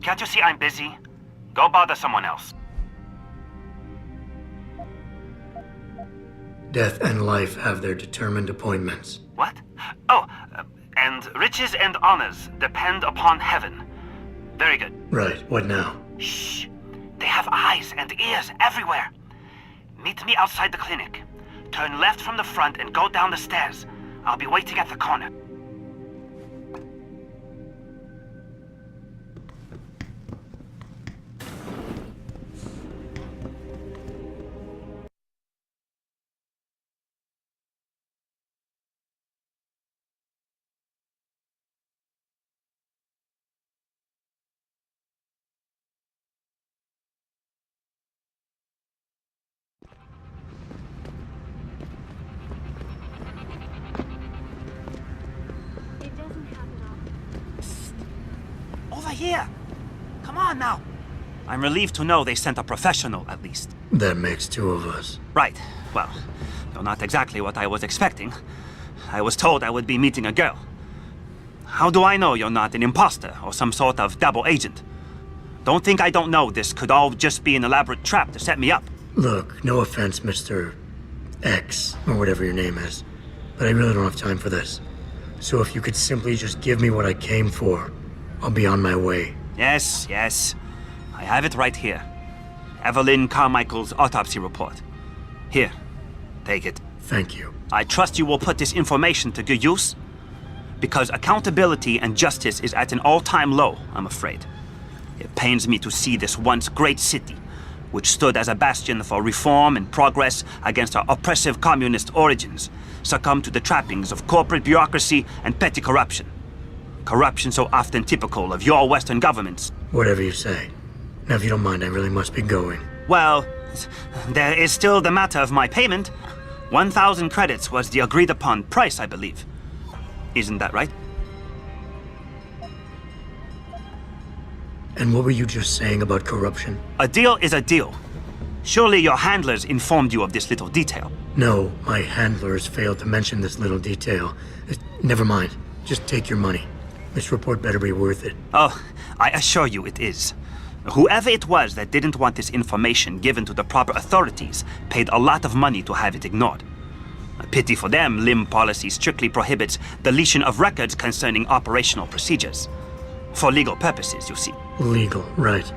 Can't you see I'm busy? Go bother someone else. Death and life have their determined appointments. What? Oh, and riches and honors depend upon heaven. Very good. Right, what now? Shh. They have eyes and ears everywhere. Meet me outside the clinic. Turn left from the front and go down the stairs. I'll be waiting at the corner. Over here! Come on now! I'm relieved to know they sent a professional, at least. That makes two of us. Right. Well, you're not exactly what I was expecting. I was told I would be meeting a girl. How do I know you're not an imposter or some sort of double agent? Don't think I don't know this could all just be an elaborate trap to set me up. Look, no offense, Mr. X, or whatever your name is, but I really don't have time for this. So if you could simply just give me what I came for, I'll be on my way. Yes, yes. I have it right here. Evelyn Carmichael's autopsy report. Here, take it. Thank you. I trust you will put this information to good use, because accountability and justice is at an all-time low, I'm afraid. It pains me to see this once great city, which stood as a bastion for reform and progress against our oppressive communist origins, succumb to the trappings of corporate bureaucracy and petty corruption. Corruption so often typical of your Western governments. Whatever you say. Now, if you don't mind, I really must be going. Well, there is still the matter of my payment. 1,000 credits was the agreed-upon price, I believe. Isn't that right? And what were you just saying about corruption? A deal is a deal. Surely your handlers informed you of this little detail. No, my handlers failed to mention this little detail. Never mind. Just take your money. This report better be worth it. Oh, I assure you it is. Whoever it was that didn't want this information given to the proper authorities paid a lot of money to have it ignored. A pity for them, LIM policy strictly prohibits deletion of records concerning operational procedures. For legal purposes, you see. Legal, right.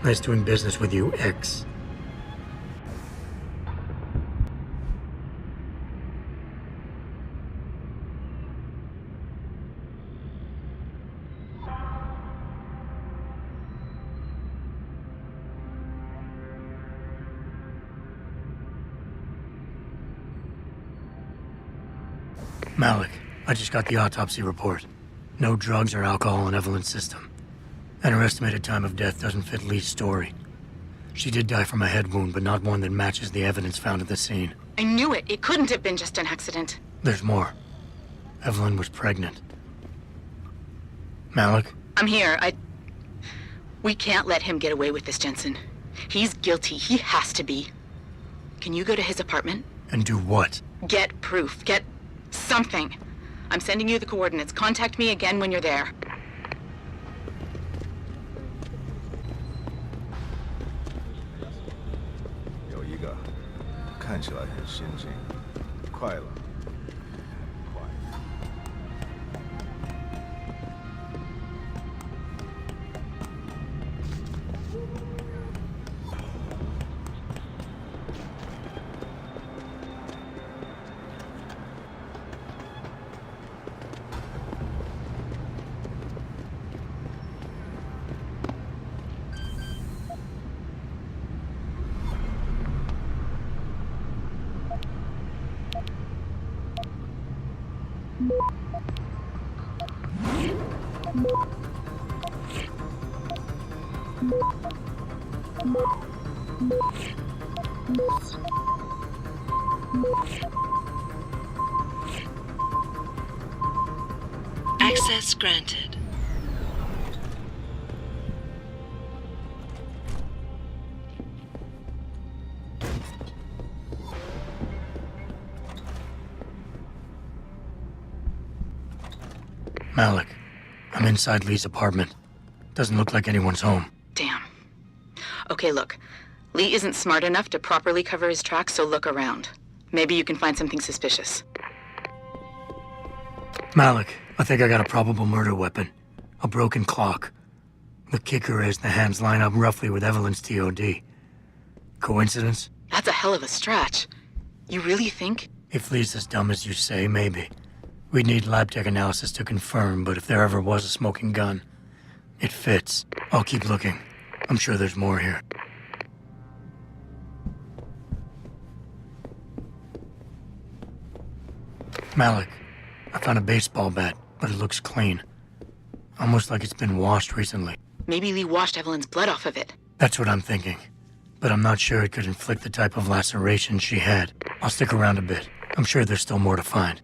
Nice doing business with you, X. Malik, I just got the autopsy report. No drugs or alcohol in Evelyn's system. And her estimated time of death doesn't fit Lee's story. She did die from a head wound, but not one that matches the evidence found at the scene. I knew it. It couldn't have been just an accident. There's more. Evelyn was pregnant. Malik? I'm here. We can't let him get away with this, Jensen. He's guilty. He has to be. Can you go to his apartment? And do what? Get proof. Get something. I'm sending you the coordinates. Contact me again when you're there. 有一个看起来很先进，快了。 Access granted. Malik, I'm inside Lee's apartment. Doesn't look like anyone's home. Damn. Okay, look. Lee isn't smart enough to properly cover his tracks, so look around. Maybe you can find something suspicious. Malik, I think I got a probable murder weapon. A broken clock. The kicker is the hands line up roughly with Evelyn's TOD. Coincidence? That's a hell of a stretch. You really think? If Lee's as dumb as you say, maybe. We'd need lab tech analysis to confirm, but if there ever was a smoking gun, it fits. I'll keep looking. I'm sure there's more here. Malik, I found a baseball bat, but it looks clean. Almost like it's been washed recently. Maybe Lee washed Evelyn's blood off of it. That's what I'm thinking. But I'm not sure it could inflict the type of laceration she had. I'll stick around a bit. I'm sure there's still more to find.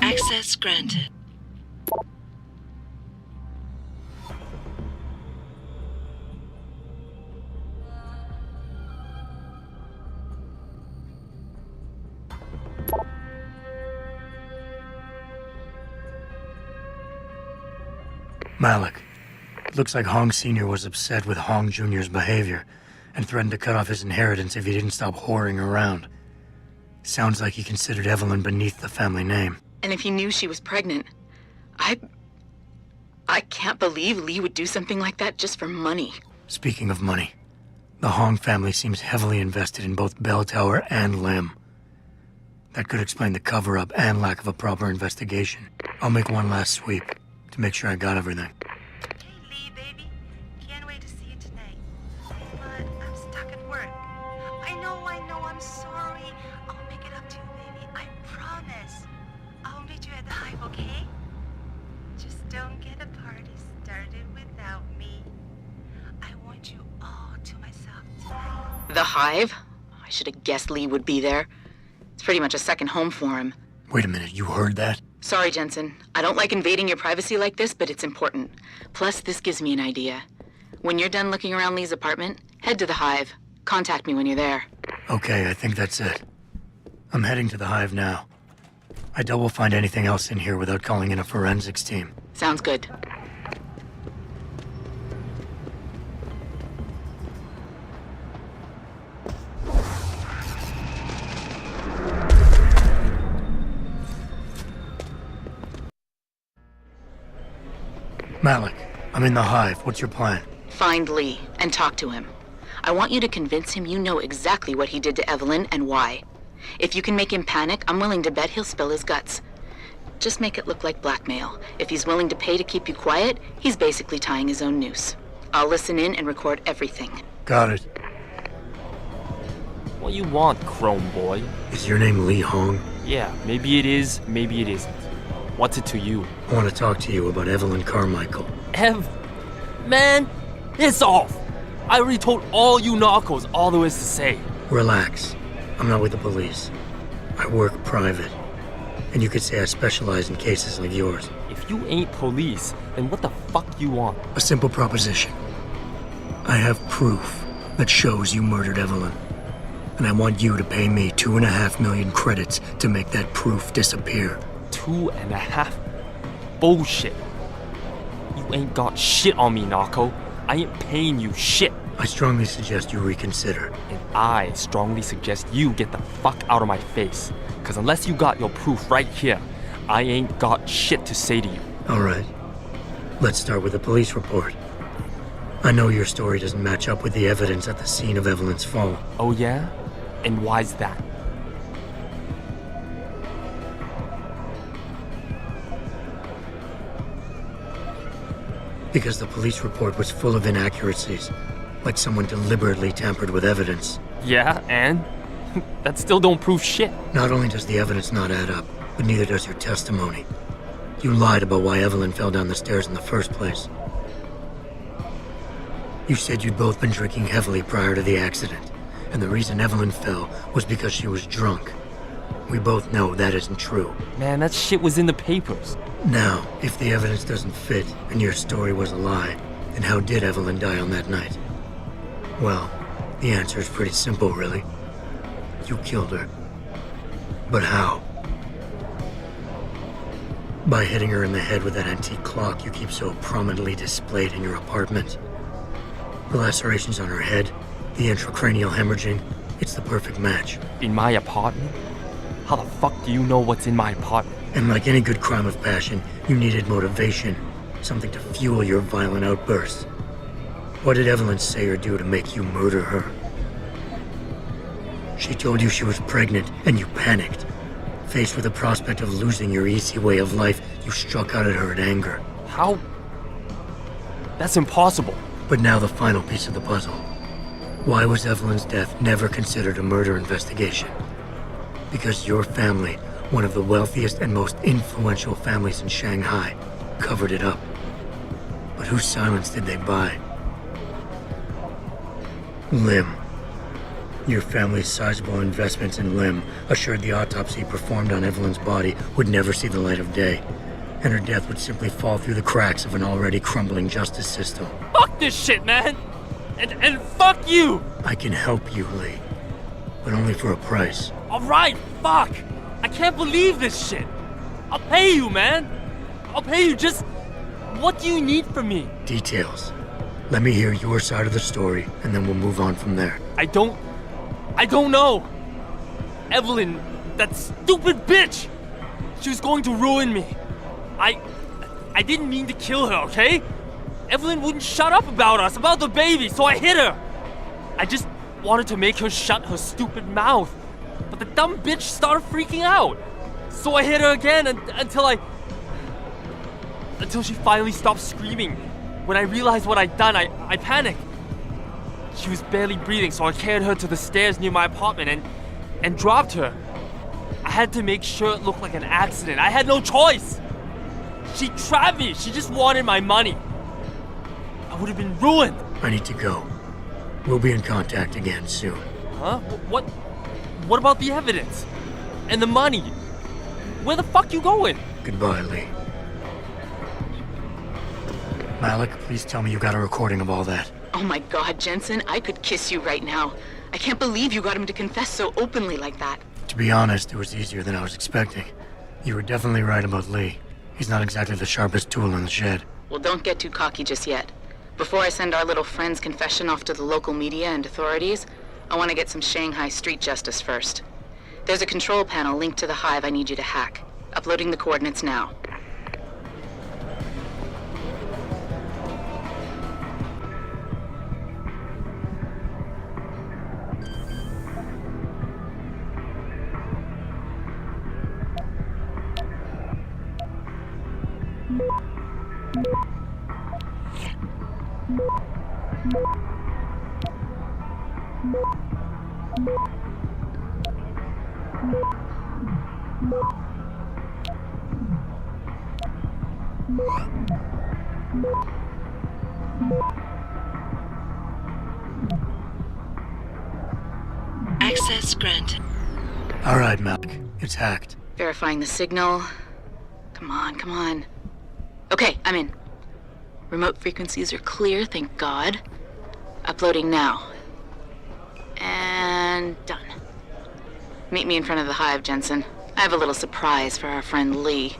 Access granted. Malik. Looks like Hong Sr. was upset with Hong Jr.'s behavior and threatened to cut off his inheritance if he didn't stop whoring around. Sounds like he considered Evelyn beneath the family name. And if he knew she was pregnant, I can't believe Lee would do something like that just for money. Speaking of money, the Hong family seems heavily invested in both Bell Tower and Lim. That could explain the cover-up and lack of a proper investigation. I'll make one last sweep to make sure I got everything. Hey, Lee, baby. Can't wait to see you tonight. But I'm stuck at work. I know, I'm sorry. I'll make it up to you, baby. I promise. I'll meet you at the Hive, okay? Just don't get a party started without me. I want you all to myself tonight. The Hive? I should have guessed Lee would be there. It's pretty much a second home for him. Wait a minute, you heard that? Sorry, Jensen. I don't like invading your privacy like this, but it's important. Plus, this gives me an idea. When you're done looking around Lee's apartment, head to the Hive. Contact me when you're there. Okay, I think that's it. I'm heading to the Hive now. I doubt we'll find anything else in here without calling in a forensics team. Sounds good. Malik, I'm in the Hive. What's your plan? Find Lee and talk to him. I want you to convince him you know exactly what he did to Evelyn and why. If you can make him panic, I'm willing to bet he'll spill his guts. Just make it look like blackmail. If he's willing to pay to keep you quiet, he's basically tying his own noose. I'll listen in and record everything. Got it. What you want, Chrome Boy? Is your name Lee Hong? Yeah, maybe it is, maybe it isn't. What's it to you? I want to talk to you about Evelyn Carmichael. Man, it's off! I already told all you narcos all there is to say. Relax. I'm not with the police. I work private. And you could say I specialize in cases like yours. If you ain't police, then what the fuck you want? A simple proposition. I have proof that shows you murdered Evelyn. And I want you to pay me 2.5 million credits to make that proof disappear. 2.5? Bullshit. You ain't got shit on me, narco. I ain't paying you shit. I strongly suggest you reconsider. And I strongly suggest you get the fuck out of my face. Cause unless you got your proof right here, I ain't got shit to say to you. All right. Let's start with the police report. I know your story doesn't match up with the evidence at the scene of Evelyn's fall. Oh yeah? And why's that? Because the police report was full of inaccuracies, like someone deliberately tampered with evidence. Yeah, and? That still don't prove shit. Not only does the evidence not add up, but neither does your testimony. You lied about why Evelyn fell down the stairs in the first place. You said you'd both been drinking heavily prior to the accident, and the reason Evelyn fell was because she was drunk. We both know that isn't true. Man, that shit was in the papers. Now, if the evidence doesn't fit and your story was a lie, then how did Evelyn die on that night? Well, the answer is pretty simple, really. You killed her. But how? By hitting her in the head with that antique clock you keep so prominently displayed in your apartment. The lacerations on her head, the intracranial hemorrhaging, it's the perfect match. In my apartment? How the fuck do you know what's in my apartment? And like any good crime of passion, you needed motivation, something to fuel your violent outbursts. What did Evelyn say or do to make you murder her? She told you she was pregnant, and you panicked. Faced with the prospect of losing your easy way of life, you struck out at her in anger. How? That's impossible. But now the final piece of the puzzle. Why was Evelyn's death never considered a murder investigation? Because your family, one of the wealthiest and most influential families in Shanghai, covered it up. But whose silence did they buy? Lim. Your family's sizable investments in Lim assured the autopsy performed on Evelyn's body would never see the light of day, and her death would simply fall through the cracks of an already crumbling justice system. Fuck this shit, man! And fuck you! I can help you, Lee. But only for a price. Alright, fuck! I can't believe this shit! I'll pay you, man! I'll pay you, just... What do you need from me? Details. Let me hear your side of the story, and then we'll move on from there. I don't know! Evelyn, that stupid bitch! She was going to ruin me. I didn't mean to kill her, okay? Evelyn wouldn't shut up about us, about the baby, so I hit her. I just wanted to make her shut her stupid mouth. But the dumb bitch started freaking out. So I hit her again until she finally stopped screaming. When I realized what I'd done, I panicked. She was barely breathing, so I carried her to the stairs near my apartment and dropped her. I had to make sure it looked like an accident. I had no choice. She trapped me. She just wanted my money. I would have been ruined. I need to go. We'll be in contact again soon. Huh? What about the evidence? And the money? Where the fuck you going? Goodbye, Lee. Malik, please tell me you got a recording of all that. Oh my God, Jensen, I could kiss you right now. I can't believe you got him to confess so openly like that. To be honest, it was easier than I was expecting. You were definitely right about Lee. He's not exactly the sharpest tool in the shed. Well, don't get too cocky just yet. Before I send our little friend's confession off to the local media and authorities, I want to get some Shanghai street justice first. There's a control panel linked to the hive I need you to hack. Uploading the coordinates now. Access granted. All right, Malik. It's hacked. Verifying the signal. Come on, come on. Okay, I'm in. Remote frequencies are clear, thank God. Uploading now. And done. Meet me in front of the hive, Jensen. I have a little surprise for our friend Lee.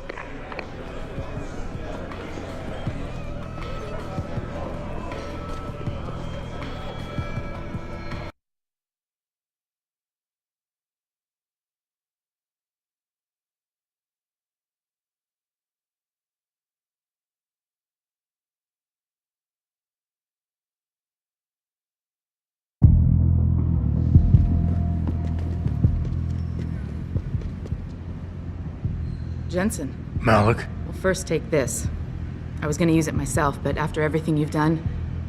Jensen. Malik? Well, first take this. I was gonna use it myself, but after everything you've done,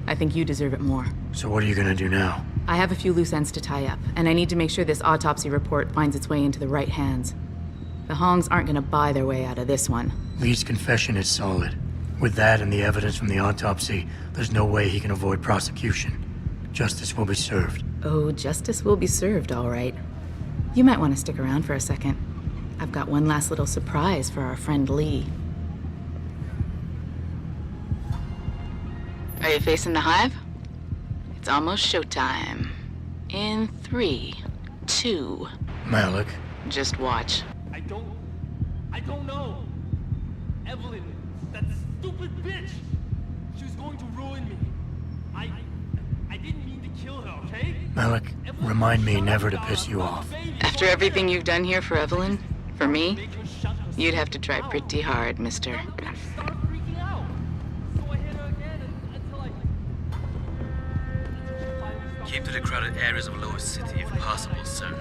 I think you deserve it more. So what are you gonna do now? I have a few loose ends to tie up, and I need to make sure this autopsy report finds its way into the right hands. The Hongs aren't gonna buy their way out of this one. Lee's confession is solid. With that and the evidence from the autopsy, there's no way he can avoid prosecution. Justice will be served. Oh, justice will be served, all right. You might want to stick around for a second. I've got one last little surprise for our friend Lee. Are you facing the hive? It's almost showtime. In 3, 2... Malik, Just watch. I don't know. Evelyn, that stupid bitch. She was going to ruin me. I didn't mean to kill her, okay? Malik, remind me never to piss you off. After everything you've done here for Evelyn, for me, you'd have to try pretty hard, mister. Keep to the crowded areas of Lower City if possible, sir.